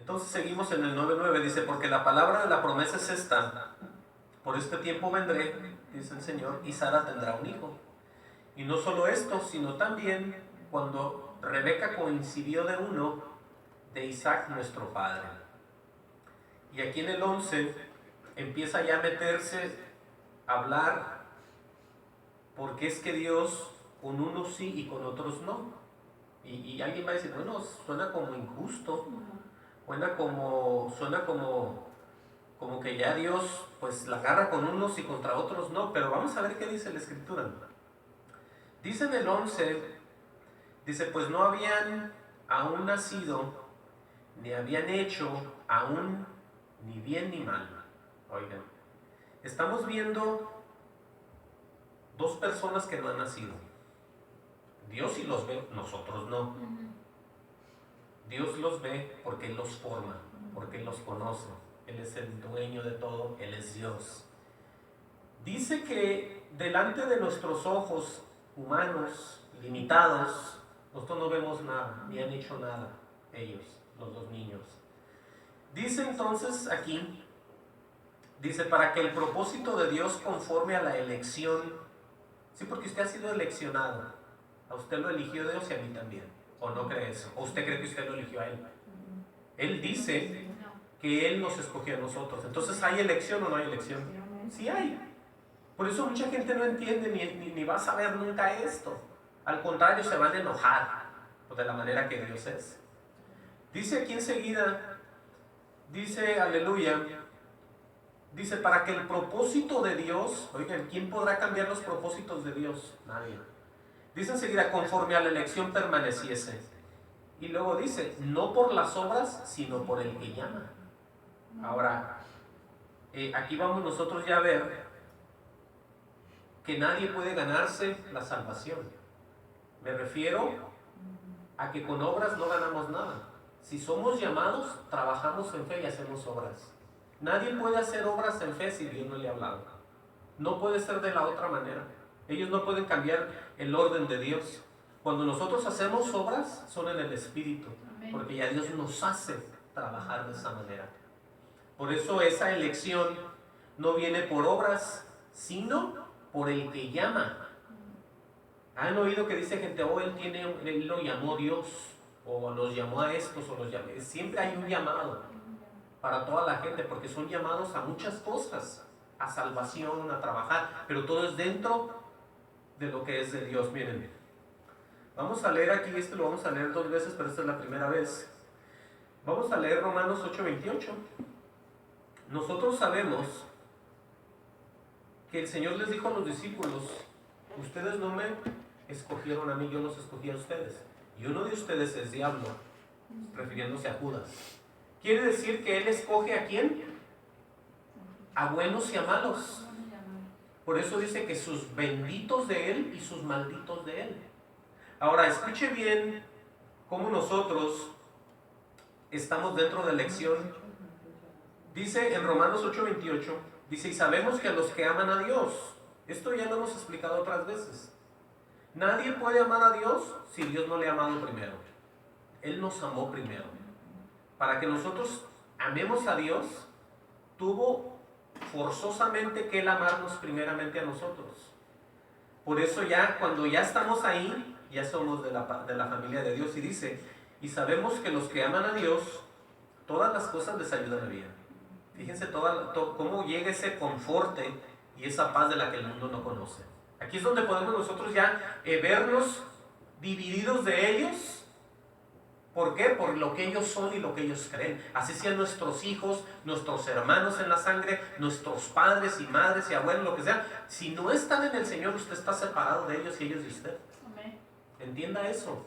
Entonces seguimos en el 9:9, dice, porque la palabra de la promesa es esta: por este tiempo vendré, dice el Señor, y Sara tendrá un hijo. Y no solo esto, sino también cuando Rebeca coincidió de uno de Isaac nuestro padre. Y aquí en el 11 empieza ya a meterse a hablar porque es que Dios con unos sí y con otros no. Y alguien va a decir, bueno, suena como injusto, suena como que ya Dios pues la agarra con unos y contra otros no, pero vamos a ver qué dice la Escritura. Dice en el 11, dice, pues no habían aún nacido, ni habían hecho aún ni bien ni mal. Oigan, estamos viendo dos personas que no han nacido. Dios sí los ve, nosotros no. Dios los ve porque Él los forma, porque Él los conoce. Él es el dueño de todo, Él es Dios. Dice que delante de nuestros ojos humanos, limitados, nosotros no vemos nada, ni han hecho nada ellos, los dos niños. Dice entonces aquí, dice, para que el propósito de Dios conforme a la elección, sí, porque usted ha sido eleccionado, a usted lo eligió Dios y a mí también, ¿o no cree eso? ¿O usted cree que usted lo eligió a Él? Él dice que Él nos escogió a nosotros. Entonces, ¿hay elección o no hay elección? Sí hay. Por eso mucha gente no entiende ni va a saber nunca esto. Al contrario, se van a enojar de la manera que Dios es. Dice aquí enseguida, dice, aleluya, dice, para que el propósito de Dios, oigan, ¿quién podrá cambiar los propósitos de Dios? Nadie. Dice enseguida, conforme a la elección permaneciese. Y luego dice, no por las obras, sino por el que llama. Ahora, aquí vamos nosotros ya a ver que nadie puede ganarse la salvación. Me refiero a que con obras no ganamos nada. Si somos llamados, trabajamos en fe y hacemos obras. Nadie puede hacer obras en fe si Dios no le ha hablado. No puede ser de la otra manera. Ellos no pueden cambiar el orden de Dios. Cuando nosotros hacemos obras, son en el Espíritu, porque ya Dios nos hace trabajar de esa manera. Por eso esa elección no viene por obras, sino por el que llama. ¿Han oído que dice gente, oh, él lo llamó Dios, o los llamó a estos, o los llamó? Siempre hay un llamado para toda la gente, porque son llamados a muchas cosas, a salvación, a trabajar, pero todo es dentro de lo que es de Dios. Miren, vamos a leer aquí, lo vamos a leer 2 veces, pero esta es la primera vez. Vamos a leer Romanos 8:28. Nosotros sabemos que el Señor les dijo a los discípulos, ustedes no me escogieron a mí, yo los escogí a ustedes. Y uno de ustedes es diablo, refiriéndose a Judas. Quiere decir que Él escoge ¿a quién? A buenos y a malos. Por eso dice que sus benditos de Él y sus malditos de Él. Ahora, escuche bien cómo nosotros estamos dentro de la elección. Dice en Romanos 8:28, dice, y sabemos que a los que aman a Dios, esto ya lo hemos explicado otras veces, nadie puede amar a Dios si Dios no le ha amado primero. Él nos amó primero. Para que nosotros amemos a Dios, tuvo forzosamente que Él amarnos primeramente a nosotros. Por eso ya, cuando ya estamos ahí, ya somos de la familia de Dios. Y dice, y sabemos que los que aman a Dios, todas las cosas les ayudan a bien. Fíjense cómo llega ese conforte y esa paz de la que el mundo no conoce. Aquí es donde podemos nosotros ya vernos divididos de ellos. ¿Por qué? Por lo que ellos son y lo que ellos creen. Así sean nuestros hijos, nuestros hermanos en la sangre, nuestros padres y madres y abuelos, lo que sea. Si no están en el Señor, usted está separado de ellos y ellos de usted. Amén. Entienda eso.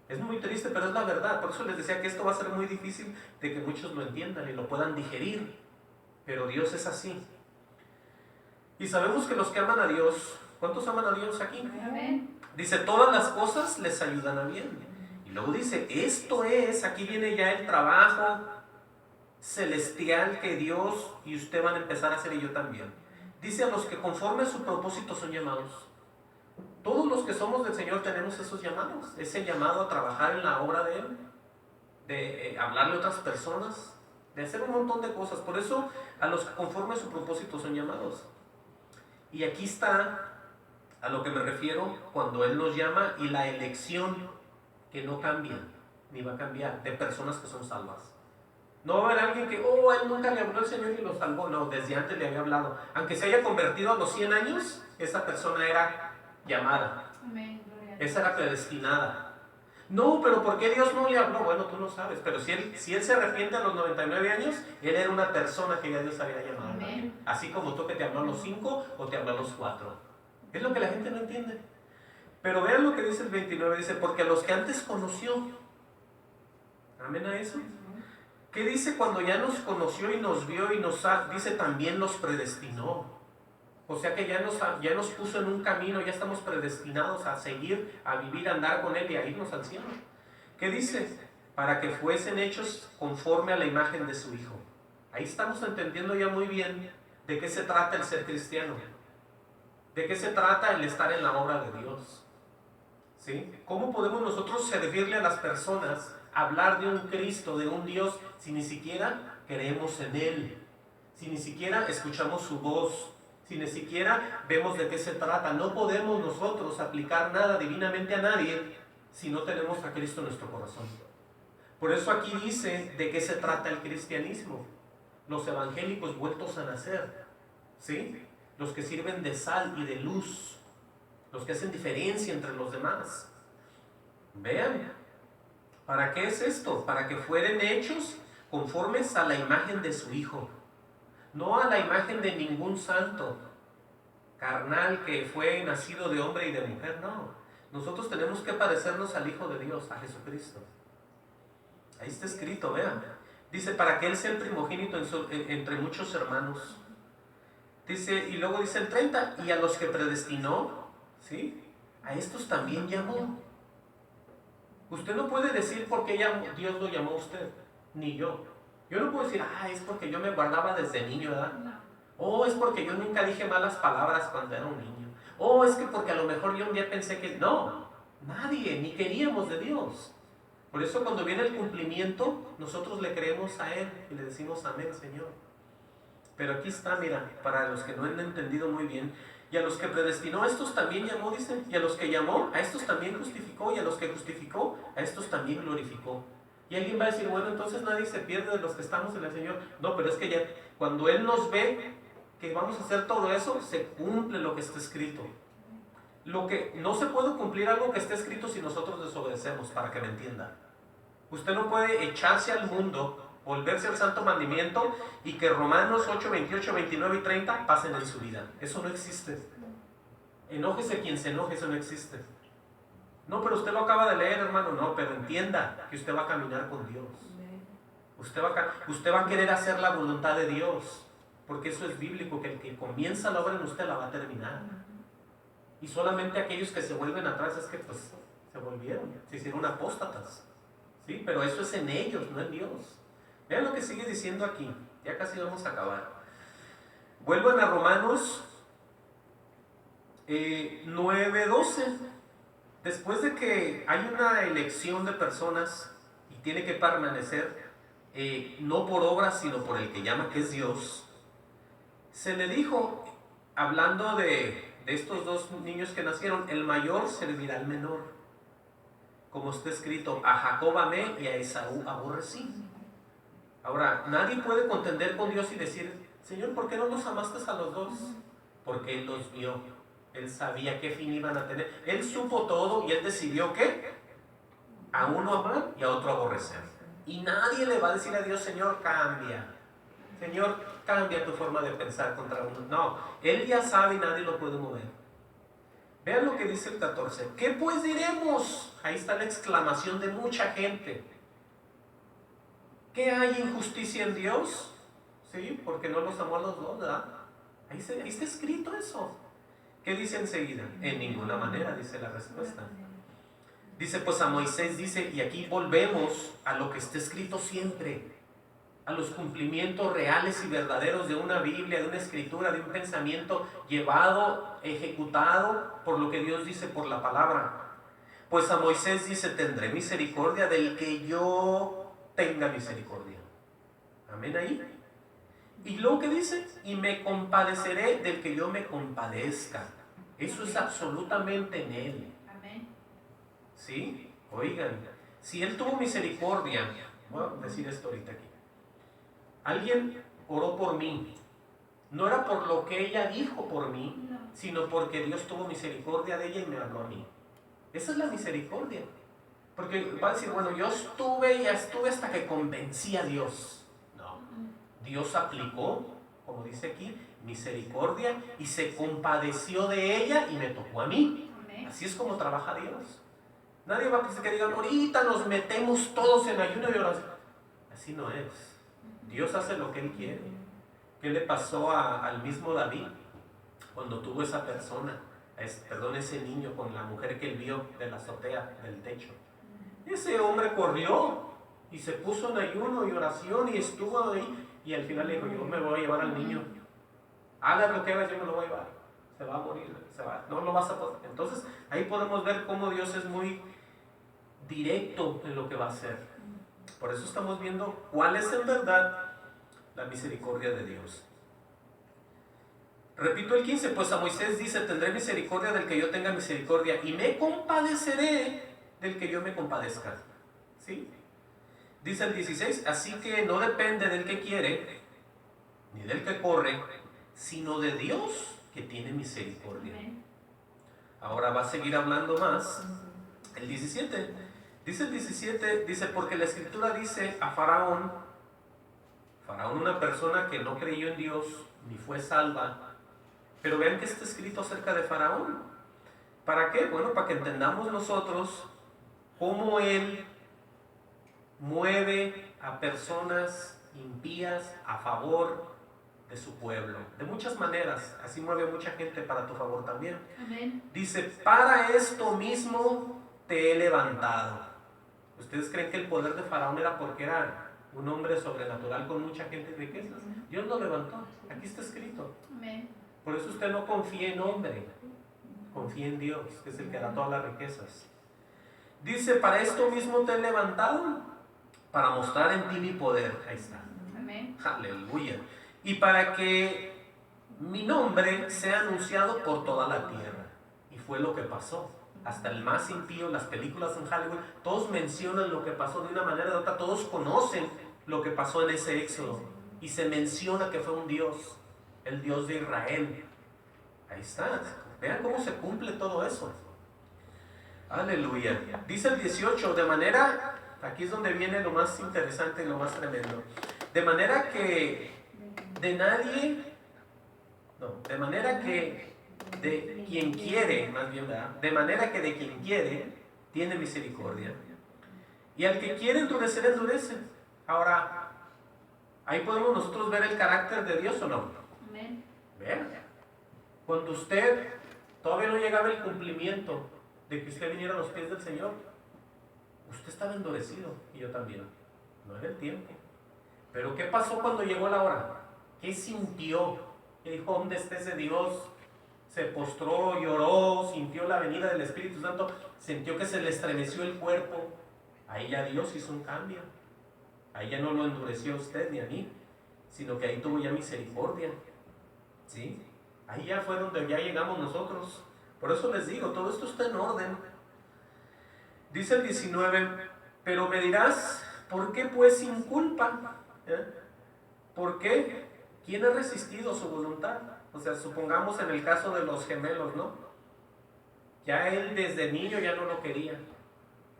Es muy triste, pero es la verdad. Por eso les decía que esto va a ser muy difícil de que muchos lo entiendan y lo puedan digerir. Pero Dios es así. Y sabemos que los que aman a Dios, ¿cuántos aman a Dios aquí? Amén. Dice, todas las cosas les ayudan a bien. Y luego dice, esto es, aquí viene ya el trabajo celestial que Dios y usted van a empezar a hacer y yo también. Dice, a los que conforme a su propósito son llamados. Todos los que somos del Señor tenemos esos llamados, ese llamado a trabajar en la obra de Él. de hablarle a otras personas, de hacer un montón de cosas. Por eso a los que conforme a su propósito son llamados. Y aquí está a lo que me refiero cuando Él nos llama y la elección que no cambia, ni va a cambiar, de personas que son salvas. No va a haber alguien que, él nunca le habló al Señor y lo salvó. No, desde antes le había hablado. Aunque se haya convertido a los 100 años, esa persona era llamada. Amén. Esa era predestinada. No, pero ¿por qué Dios no le habló? Bueno, tú no sabes. Pero si él se arrepiente a los 99 años, él era una persona que ya Dios había llamado. Amén. Así como tú que te habló a los 5 o te habló a los 4. Es lo que la gente no entiende. Pero vean lo que dice el 29. Dice, porque a los que antes conoció. Amén a eso. ¿Qué dice cuando ya nos conoció y nos vio y dice también los predestinó? O sea que ya nos puso en un camino, ya estamos predestinados a seguir, a vivir, a andar con Él y a irnos al cielo. ¿Qué dice? Para que fuesen hechos conforme a la imagen de su Hijo. Ahí estamos entendiendo ya muy bien de qué se trata el ser cristiano. ¿De qué se trata el estar en la obra de Dios? ¿Sí? ¿Cómo podemos nosotros servirle a las personas, hablar de un Cristo, de un Dios, si ni siquiera creemos en Él? Si ni siquiera escuchamos su voz, si ni siquiera vemos de qué se trata. No podemos nosotros aplicar nada divinamente a nadie si no tenemos a Cristo en nuestro corazón. Por eso aquí dice de qué se trata el cristianismo. Los evangélicos vueltos a nacer, ¿sí? Los que sirven de sal y de luz, los que hacen diferencia entre los demás. Vean, ¿para qué es esto? Para que fueren hechos conformes a la imagen de su Hijo. No a la imagen de ningún santo carnal que fue nacido de hombre y de mujer, no. Nosotros tenemos que parecernos al Hijo de Dios, a Jesucristo. Ahí está escrito, vean. Dice, para que Él sea el primogénito entre muchos hermanos. Dice, y luego dice el 30, y a los que predestinó, ¿sí? A estos también llamó. Usted no puede decir por qué Dios lo llamó a usted, ni yo. Yo no puedo decir, es porque yo me guardaba desde niño, ¿verdad? Es porque yo nunca dije malas palabras cuando era un niño. Es que porque a lo mejor yo un día pensé que... No, nadie, ni queríamos de Dios. Por eso cuando viene el cumplimiento, nosotros le creemos a Él y le decimos amén, Señor. Pero aquí está, mira, para los que no han entendido muy bien, y a los que predestinó, a estos también llamó, dice, y a los que llamó, a estos también justificó, y a los que justificó, a estos también glorificó. Y alguien va a decir, bueno, entonces nadie se pierde de los que estamos en el Señor. No, pero es que ya, cuando Él nos ve que vamos a hacer todo eso, se cumple lo que está escrito. Lo que no se puede cumplir algo que esté escrito si nosotros desobedecemos, para que me entienda. Usted no puede echarse al mundo, volverse al santo mandamiento y que Romanos 8, 28, 29 y 30 pasen en su vida. Eso no existe. Enójese quien se enoje, eso no existe. No, pero usted lo acaba de leer, hermano. No, pero entienda que usted va a caminar con Dios. Usted va a querer hacer la voluntad de Dios, porque eso es bíblico, que el que comienza la obra en usted la va a terminar. Y solamente aquellos que se vuelven atrás es que pues se volvieron, se hicieron apóstatas. ¿Sí? Pero eso es en ellos, no en Dios. Vean lo que sigue diciendo aquí. Ya casi vamos a acabar. Vuelvan a Romanos 9:12. Después de que hay una elección de personas y tiene que permanecer, no por obras, sino por el que llama, que es Dios, se le dijo, hablando de estos dos niños que nacieron, el mayor servirá al menor. Como está escrito, a Jacob amé y a Esaú aborrecí. Ahora, nadie puede contender con Dios y decir, Señor, ¿por qué no los amaste a los dos? Porque Él los vio. Él sabía qué fin iban a tener. Él supo todo y Él decidió ¿qué? A uno amar y a otro aborrecer. Y nadie le va a decir a Dios, Señor, cambia. Señor, cambia tu forma de pensar contra uno. No, Él ya sabe y nadie lo puede mover. Vean lo que dice el 14. ¿Qué pues diremos? Ahí está la exclamación de mucha gente. ¿Qué hay injusticia en Dios? Sí, porque no los amó a los dos, ¿verdad? Ahí está escrito eso. ¿Qué dice enseguida? En ninguna manera, dice la respuesta. Dice pues a Moisés, dice, y aquí volvemos a lo que está escrito siempre, a los cumplimientos reales y verdaderos de una Biblia, de una escritura, de un pensamiento llevado, ejecutado por lo que Dios dice por la palabra. Pues a Moisés dice, tendré misericordia del que yo tenga misericordia. Amén ahí. Y luego que dice, y me compadeceré del que yo me compadezca. Eso es absolutamente en Él. Amén. ¿Sí? Oigan, si Él tuvo misericordia, voy a decir esto ahorita aquí. Alguien oró por mí. No era por lo que ella dijo por mí, sino porque Dios tuvo misericordia de ella y me habló a mí. Esa es la misericordia. Porque va a decir, bueno, yo estuve hasta que convencí a Dios. No. Dios aplicó, como dice aquí, misericordia y se compadeció de ella y me tocó a mí. Así es como trabaja Dios. Nadie va a pensar que digan, ahorita nos metemos todos en ayuno y oración. Así no es. Dios hace lo que Él quiere. ¿Qué le pasó al mismo David cuando tuvo esa persona, ese niño con la mujer que él vio de la azotea, del techo? Ese hombre corrió y se puso en ayuno y oración y estuvo ahí y al final le dijo, yo me voy a llevar al niño. Haga lo que hagas, yo me lo voy a llevar. Se va a morir, no lo vas a poder. Entonces ahí podemos ver cómo Dios es muy directo en lo que va a hacer. Por eso estamos viendo cuál es en verdad la misericordia de Dios. Repito el 15, pues a Moisés dice, tendré misericordia del que yo tenga misericordia y me compadeceré del que yo me compadezca. ¿Sí? Dice el 16, así que no depende del que quiere, ni del que corre, sino de Dios que tiene misericordia. Ahora va a seguir hablando más. El 17, dice, porque la escritura dice a Faraón, una persona que no creyó en Dios, ni fue salva. Pero vean que está escrito acerca de Faraón. ¿Para qué? Bueno, para que entendamos nosotros cómo él mueve a personas impías a favor de su pueblo. De muchas maneras, así mueve mucha gente para tu favor también. Amén. Dice, para esto mismo te he levantado. ¿Ustedes creen que el poder de Faraón era porque era un hombre sobrenatural con mucha gente y riquezas? Dios lo levantó. Aquí está escrito. Amén. Por eso usted no confía en hombre, confía en Dios, que es el que da todas las riquezas. Dice, para esto mismo te he levantado, para mostrar en ti mi poder. Ahí está. Amén. Aleluya. Y para que mi nombre sea anunciado por toda la tierra. Y fue lo que pasó. Hasta el más impío, las películas en Hollywood, todos mencionan lo que pasó de una manera o de otra, todos conocen lo que pasó en ese éxodo. Y se menciona que fue un Dios, el Dios de Israel. Ahí está. Vean cómo se cumple todo eso. Aleluya. Dice el 18, de manera, aquí es donde viene lo más interesante y lo más tremendo. De manera que de quien quiere, más bien, ¿verdad? De manera que de quien quiere, tiene misericordia. Y al que quiere endurecer, endurece. Ahora, ahí podemos nosotros ver el carácter de Dios o no. Amén. Vean, cuando usted todavía no llegaba el cumplimiento de que usted viniera a los pies del Señor, usted estaba endurecido y yo también. No era el tiempo. Pero ¿qué pasó cuando llegó la hora? ¿Qué sintió? ¿Qué dijo? ¿Dónde está ese Dios? Se postró, lloró, sintió la venida del Espíritu Santo, sintió que se le estremeció el cuerpo. Ahí ya Dios hizo un cambio. Ahí ya no lo endureció a usted ni a mí, sino que ahí tuvo ya misericordia. ¿Sí? Ahí ya fue donde ya llegamos nosotros. Por eso les digo, todo esto está en orden. Dice el 19, pero me dirás, ¿por qué pues sin culpa? ¿Por qué? ¿Quién ha resistido su voluntad? O sea, supongamos en el caso de los gemelos, ¿no? Ya él desde niño ya no lo quería.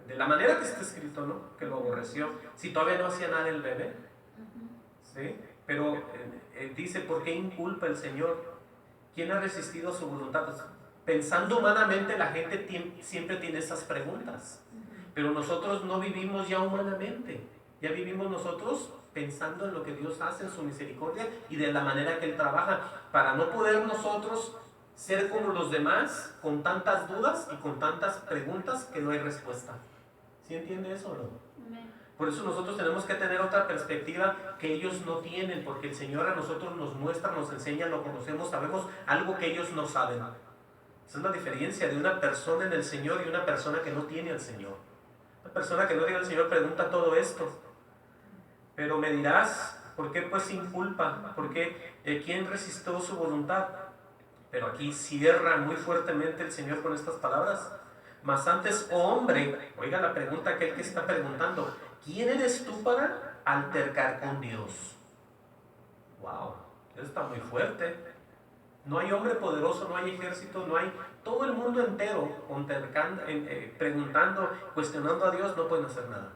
De la manera que está escrito, ¿no? Que lo aborreció. Si todavía no hacía nada el bebé. ¿Sí? Pero dice, ¿por qué inculpa el Señor? ¿Quién ha resistido su voluntad? Pues, pensando humanamente, la gente siempre tiene esas preguntas. Pero nosotros no vivimos ya humanamente. Ya vivimos nosotros pensando en lo que Dios hace, en su misericordia y de la manera que Él trabaja, para no poder nosotros ser como los demás, con tantas dudas y con tantas preguntas que no hay respuesta. ¿Sí entiende eso o no? Amén. Por eso nosotros tenemos que tener otra perspectiva que ellos no tienen, porque el Señor a nosotros nos muestra, nos enseña, lo conocemos, sabemos algo que ellos no saben. Esa es la diferencia de una persona en el Señor y una persona que no tiene al Señor. Una persona que no tiene al Señor pregunta todo esto. Pero me dirás, ¿por qué pues sin culpa? ¿Por qué quién resistió su voluntad? Pero aquí cierra muy fuertemente el Señor con estas palabras. Mas antes, oh hombre, oiga la pregunta aquel que está preguntando, ¿quién eres tú para altercar con Dios? Wow, eso está muy fuerte. No hay hombre poderoso, no hay ejército, no hay todo el mundo entero preguntando, cuestionando a Dios, no pueden hacer nada.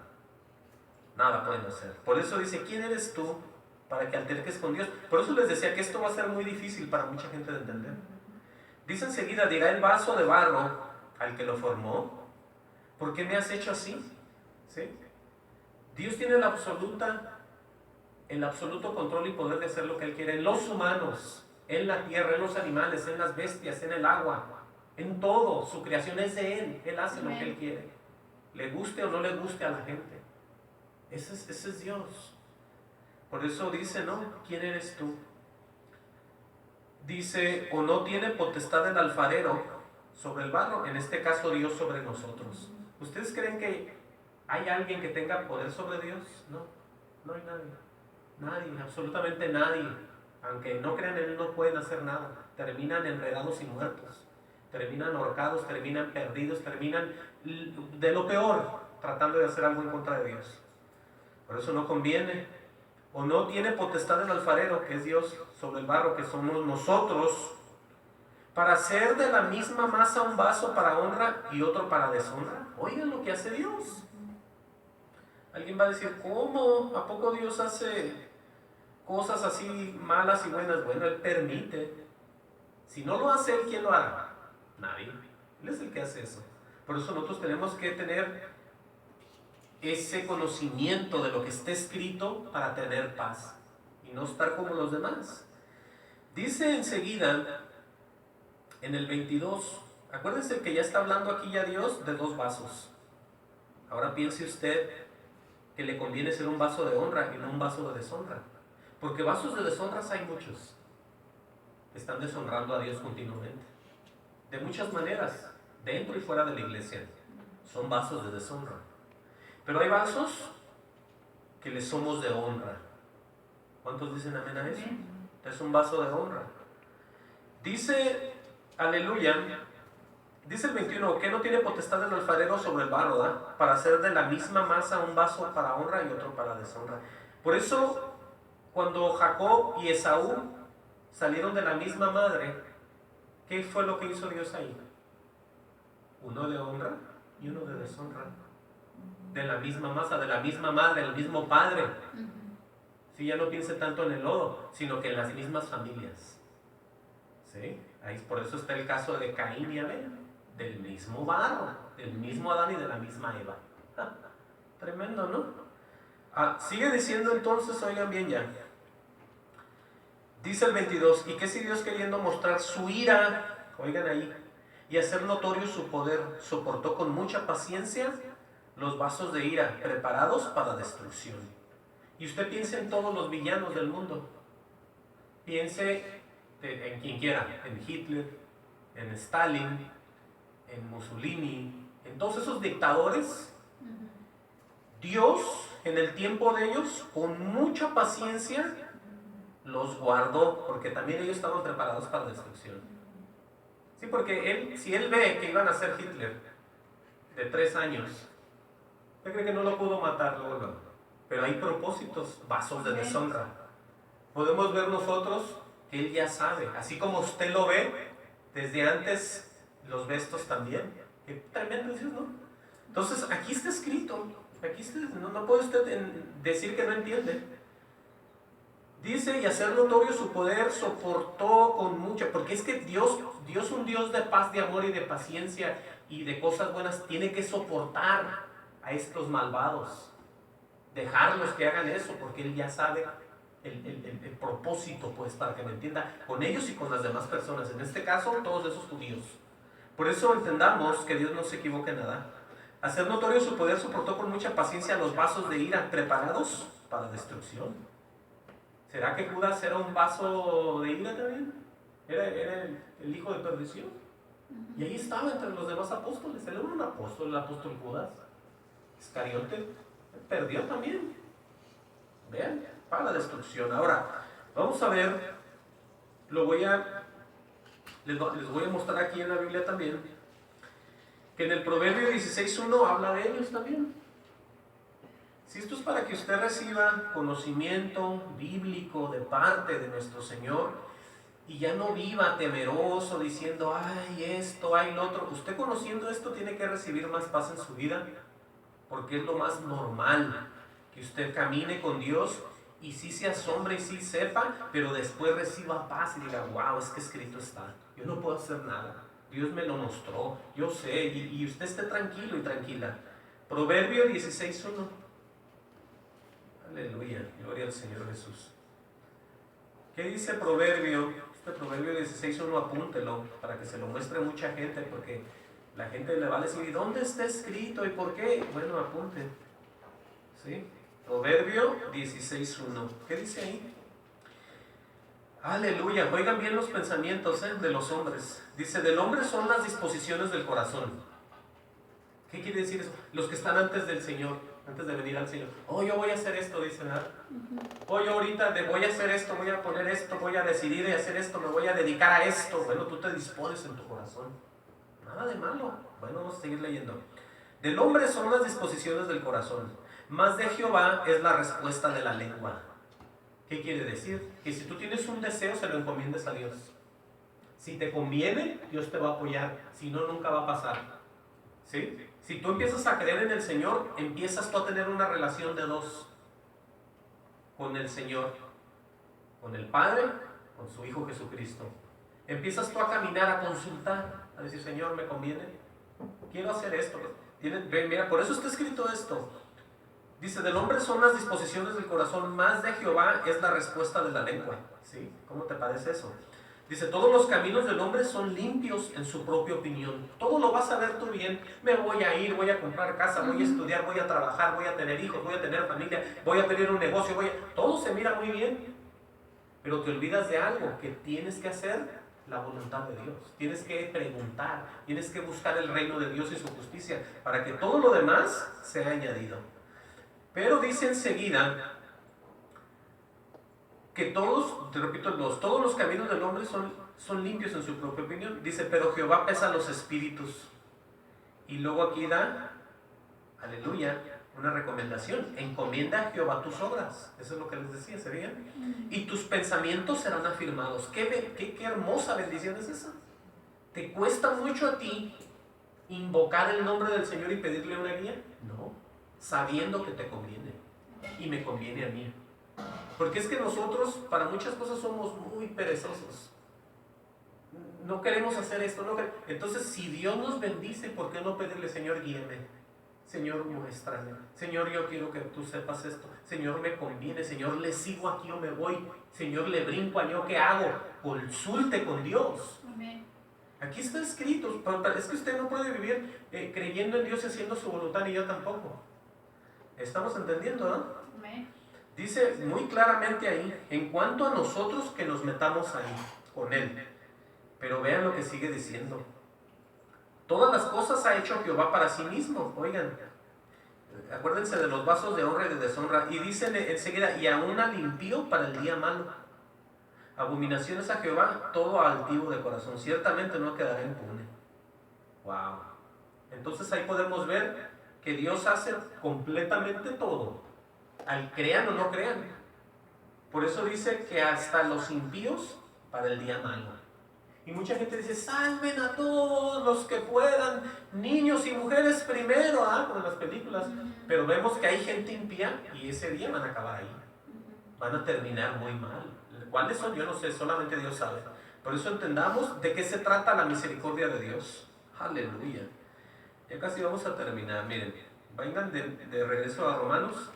Nada pueden hacer. Por eso dice, ¿quién eres tú para que alterques con Dios? Por eso les decía que esto va a ser muy difícil para mucha gente de entender. Dice enseguida, dirá el vaso de barro al que lo formó, ¿por qué me has hecho así? ¿Sí? Dios tiene el absoluto control y poder de hacer lo que Él quiere en los humanos, en la tierra, en los animales, en las bestias, en el agua, en todo. Su creación es de Él. Él hace lo que Él quiere. Le guste o no le guste a la gente. Ese es Dios. Por eso dice, ¿no? ¿Quién eres tú? Dice, o no tiene potestad el alfarero sobre el barro, en este caso Dios sobre nosotros. ¿Ustedes creen que hay alguien que tenga poder sobre Dios? No, no hay nadie. Nadie, absolutamente nadie. Aunque no crean en Él, no pueden hacer nada. Terminan enredados y muertos. Terminan ahorcados, terminan perdidos, terminan de lo peor, tratando de hacer algo en contra de Dios. Por eso no conviene. O no tiene potestad el alfarero, que es Dios, sobre el barro, que somos nosotros, para hacer de la misma masa un vaso para honra y otro para deshonra. Oigan lo que hace Dios. Alguien va a decir, ¿cómo? ¿A poco Dios hace cosas así malas y buenas? Bueno, Él permite. Si no lo hace Él, ¿quién lo hará? Nadie. Él es el que hace eso. Por eso nosotros tenemos que tener ese conocimiento de lo que está escrito para tener paz y no estar como los demás. Dice enseguida en el 22, acuérdense que ya está hablando aquí ya Dios de dos vasos. Ahora piense usted que le conviene ser un vaso de honra y no un vaso de deshonra, porque vasos de deshonras hay muchos. Están deshonrando a Dios continuamente, de muchas maneras, dentro y fuera de la iglesia. Son vasos de deshonra. Pero hay vasos que le somos de honra. ¿Cuántos dicen amén a eso? Es un vaso de honra. Dice, aleluya, dice el 21, que no tiene potestad el alfarero sobre el barro, ¿da? Para hacer de la misma masa un vaso para honra y otro para deshonra. Por eso, cuando Jacob y Esaú salieron de la misma madre, ¿qué fue lo que hizo Dios ahí? Uno de honra y uno de deshonra. De la misma masa, de la misma madre, el mismo padre. Si ya no piense tanto en el lodo, sino que en las mismas familias. ¿Sí? Ahí por eso está el caso de Caín y Abel, del mismo barro, del mismo Adán y de la misma Eva. Tremendo, ¿no? Sigue diciendo entonces, oigan bien ya. Dice el 22, ¿y qué si Dios queriendo mostrar su ira, oigan ahí, y hacer notorio su poder, soportó con mucha paciencia los vasos de ira preparados para destrucción? Y usted piense en todos los villanos del mundo. Piense en quien quiera, en Hitler, en Stalin, en Mussolini, en todos esos dictadores. Dios, en el tiempo de ellos, con mucha paciencia, los guardó, porque también ellos estaban preparados para la destrucción. Sí, porque si él ve que iban a ser Hitler de 3 años, ¿usted cree que no lo pudo matar luego? Pero hay propósitos, vasos de deshonra. Podemos ver nosotros que Él ya sabe, así como usted lo ve, desde antes los ve estos también. Qué tremendo es, ¿no? Entonces, aquí está escrito, no puede usted decir que no entiende. Dice, y hacer notorio su poder, soportó con mucha, porque es que Dios, un Dios de paz, de amor y de paciencia y de cosas buenas, tiene que soportar a estos malvados. Dejarlos que hagan eso, porque Él ya sabe el propósito, pues, para que me entienda, con ellos y con las demás personas, en este caso, todos esos judíos. Por eso entendamos que Dios no se equivoca en nada. Hacer notorio su poder, soportó con mucha paciencia los vasos de ira preparados para destrucción. ¿Será que Judas era un vaso de ira también? ¿Era el hijo de perdición? Y ahí estaba entre los demás apóstoles. Él era un apóstol, el apóstol Judas. Iscariote perdió también. Vean, para la destrucción. Ahora, vamos a ver, les voy a mostrar aquí en la Biblia también, que en el Proverbio 16:1 habla de ellos también. Si esto es para que usted reciba conocimiento bíblico de parte de nuestro Señor y ya no viva temeroso diciendo, ay esto, ay lo otro. Usted conociendo esto tiene que recibir más paz en su vida, porque es lo más normal, que usted camine con Dios y sí se asombre y sí sepa, pero después reciba paz y diga, wow, es que escrito está, yo no puedo hacer nada, Dios me lo mostró, yo sé, y usted esté tranquilo y tranquila. Proverbio 16:1. Aleluya, gloria al Señor Jesús. ¿Qué dice Proverbio? Este Proverbio 16:1, apúntelo para que se lo muestre a mucha gente, porque la gente le va a decir, ¿y dónde está escrito? ¿Y por qué? Bueno, apunte. ¿Sí? Proverbio 16:1. ¿Qué dice ahí? Aleluya, oigan bien los pensamientos de los hombres. Dice, del hombre son las disposiciones del corazón. ¿Qué quiere decir eso? Los que están antes del Señor, antes de venir al Señor. Oh, yo voy a hacer esto, dicen, ¿verdad? Oh, yo ahorita voy a hacer esto, voy a poner esto, voy a decidir y hacer esto, me voy a dedicar a esto. Bueno, tú te dispones en tu corazón. Nada de malo. Bueno, vamos a seguir leyendo. Del hombre son las disposiciones del corazón, mas de Jehová es la respuesta de la lengua. ¿Qué quiere decir? Que si tú tienes un deseo, se lo encomiendes a Dios. Si te conviene, Dios te va a apoyar. Si no, nunca va a pasar. ¿Sí? Si tú empiezas a creer en el Señor, empiezas tú a tener una relación de dos con el Señor, con el Padre, con su Hijo Jesucristo. Empiezas tú a caminar, a consultar, a decir, Señor, ¿me conviene? Quiero hacer esto. Mira, por eso está escrito esto. Dice, del hombre son las disposiciones del corazón, más de Jehová es la respuesta de la lengua. ¿Sí? ¿Cómo te parece eso? Dice, todos los caminos del hombre son limpios en su propia opinión. Todo lo vas a ver tú bien. Me voy a ir, voy a comprar casa, voy a estudiar, voy a trabajar, voy a tener hijos, voy a tener familia, voy a tener un negocio, todo se mira muy bien. Pero te olvidas de algo, que tienes que hacer la voluntad de Dios. Tienes que preguntar, tienes que buscar el reino de Dios y su justicia, para que todo lo demás sea añadido. Pero dice enseguida que todos, te repito, todos los caminos del hombre son limpios en su propia opinión. Dice, pero Jehová pesa los espíritus. Y luego aquí da, aleluya, una recomendación. Encomienda a Jehová tus obras. Eso es lo que les decía, ¿sería? Y tus pensamientos serán afirmados. Qué hermosa bendición es esa. ¿Te cuesta mucho a ti invocar el nombre del Señor y pedirle una guía? No, sabiendo que te conviene. Y me conviene a mí. Porque es que nosotros para muchas cosas somos muy perezosos. No queremos hacer esto. Entonces, si Dios nos bendice, ¿por qué no pedirle, Señor, guíeme? Señor, muéstrame. Señor, yo quiero que tú sepas esto. Señor, me conviene. Señor, le sigo aquí o me voy. Señor, le brinco a yo, ¿qué hago? Consulte con Dios. Amén. Aquí está escrito. Es que usted no puede vivir creyendo en Dios y haciendo su voluntad, y yo tampoco. ¿Estamos entendiendo, no? Amén. Dice muy claramente ahí, en cuanto a nosotros, que nos metamos ahí con Él. Pero vean lo que sigue diciendo. Todas las cosas ha hecho Jehová para sí mismo. Oigan, acuérdense de los vasos de honra y de deshonra. Y dice enseguida, y aún limpió para el día malo. Abominaciones a Jehová, todo altivo de corazón. Ciertamente no quedará impune. Wow. Entonces ahí podemos ver que Dios hace completamente todo. Al crean o no crean. Por eso dice que hasta los impíos para el día malo. Y mucha gente dice, salven a todos los que puedan, niños y mujeres primero, como en las películas. Pero vemos que hay gente impía y ese día van a acabar ahí. Van a terminar muy mal. ¿Cuáles son? Yo no sé, solamente Dios sabe. Por eso entendamos de qué se trata la misericordia de Dios. Aleluya. Ya casi vamos a terminar. Miren, vengan de regreso a Romanos.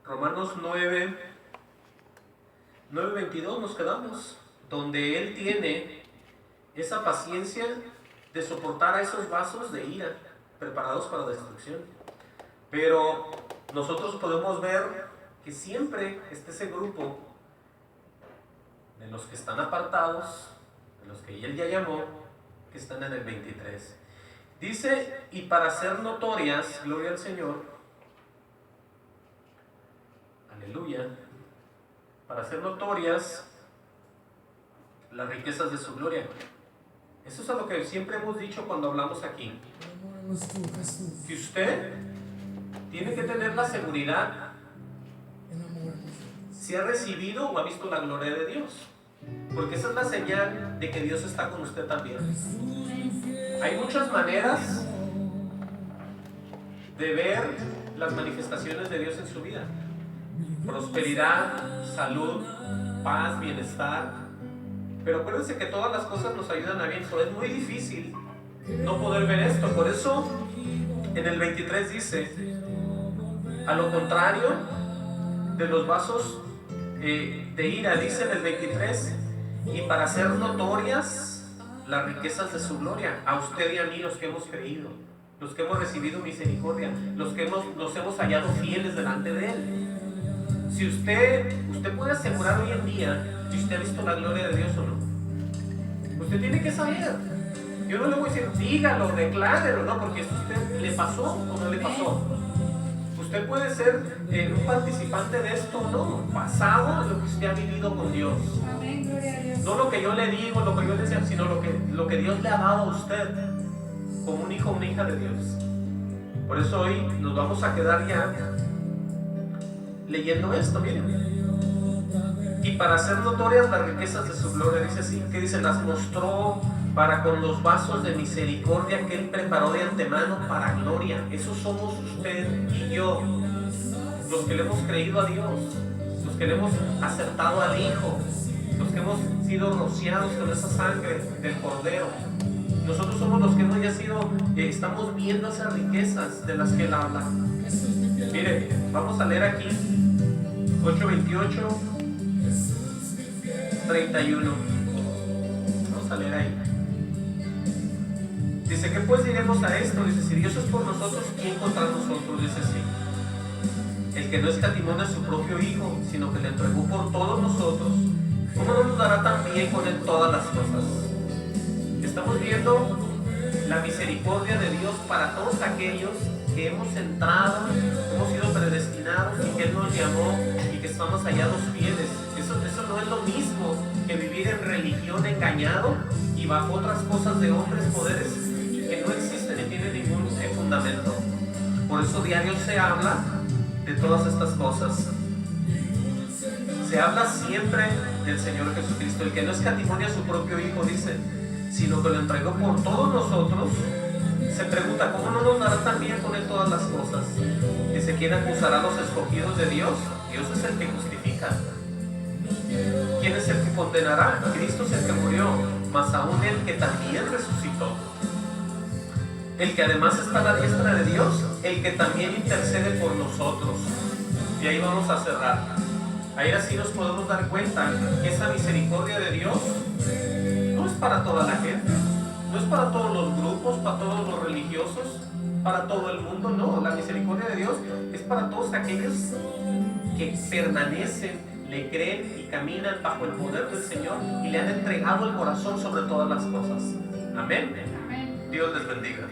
Romanos 9:22 nos quedamos, donde Él tiene esa paciencia de soportar a esos vasos de ira preparados para la destrucción. Pero nosotros podemos ver que siempre está ese grupo de los que están apartados, de los que Él ya llamó, que están en el 23. Dice, y para ser notorias, gloria al Señor, aleluya, para hacer notorias las riquezas de su gloria. Eso es a lo que siempre hemos dicho cuando hablamos aquí. Que usted tiene que tener la seguridad si ha recibido o ha visto la gloria de Dios, porque esa es la señal de que Dios está con usted también. Hay muchas maneras de ver las manifestaciones de Dios en su vida: prosperidad, salud, paz, bienestar. Pero acuérdense que todas las cosas nos ayudan a bien. Eso es muy difícil no poder ver esto. Por eso en el 23 dice: a lo contrario de los vasos de ira, dice en el 23, y para hacer notorias las riquezas de su gloria, a usted y a mí, los que hemos creído, los que hemos recibido misericordia, los que nos hemos hallado fieles delante de Él. Si usted puede asegurar hoy en día si usted ha visto la gloria de Dios o no. Usted tiene que saber. Yo no le voy a decir dígalo, declárelo, no, porque si a usted le pasó o no le pasó. Usted puede ser un participante de esto o no, basado en lo que usted ha vivido con Dios. No lo que yo le digo, lo que yo le decía, sino lo que Dios le ha dado a usted como un hijo o una hija de Dios. Por eso hoy nos vamos a quedar ya leyendo esto, miren. Y para hacer notorias las riquezas de su gloria, dice así, que dice: las mostró para con los vasos de misericordia que Él preparó de antemano para gloria. Esos somos usted y yo, los que le hemos creído a Dios, los que le hemos aceptado al Hijo, los que hemos sido rociados con esa sangre del Cordero. Nosotros somos los que hemos ya sido, estamos viendo esas riquezas de las que Él habla. Mire, vamos a leer aquí 8:28, 31. Vamos a leer ahí. Dice: ¿qué pues diremos a esto? Dice: si Dios es por nosotros, ¿quién contra nosotros? Dice así: el que no escatimó a su propio Hijo, sino que le entregó por todos nosotros, ¿cómo no nos dará también con Él todas las cosas? Estamos viendo la misericordia de Dios para todos aquellos que hemos entrado, hemos sido predestinados y que Él nos llamó y que estamos hallados fieles. Eso no es lo mismo que vivir en religión engañado y bajo otras cosas de hombres, poderes que no existen ni tienen ningún fundamento. Por eso diario se habla de todas estas cosas. Se habla siempre del Señor Jesucristo, el que no escatimó a su propio Hijo, dice, sino que lo entregó por todos nosotros. Se pregunta: ¿cómo no nos dará también con Él todas las cosas? Dice: ¿quién acusará a los escogidos de Dios? Dios es el que justifica. ¿Quién es el que condenará? Cristo es el que murió, mas aún el que también resucitó, el que además está a la diestra de Dios, el que también intercede por nosotros. Y ahí vamos a cerrar. Ahí así nos podemos dar cuenta que esa misericordia de Dios no es para toda la gente, no es para todos los grupos, para todos los religiosos, para todo el mundo, no. La misericordia de Dios es para todos aquellos que permanecen, le creen y caminan bajo el poder del Señor y le han entregado el corazón sobre todas las cosas. Amén. Dios les bendiga.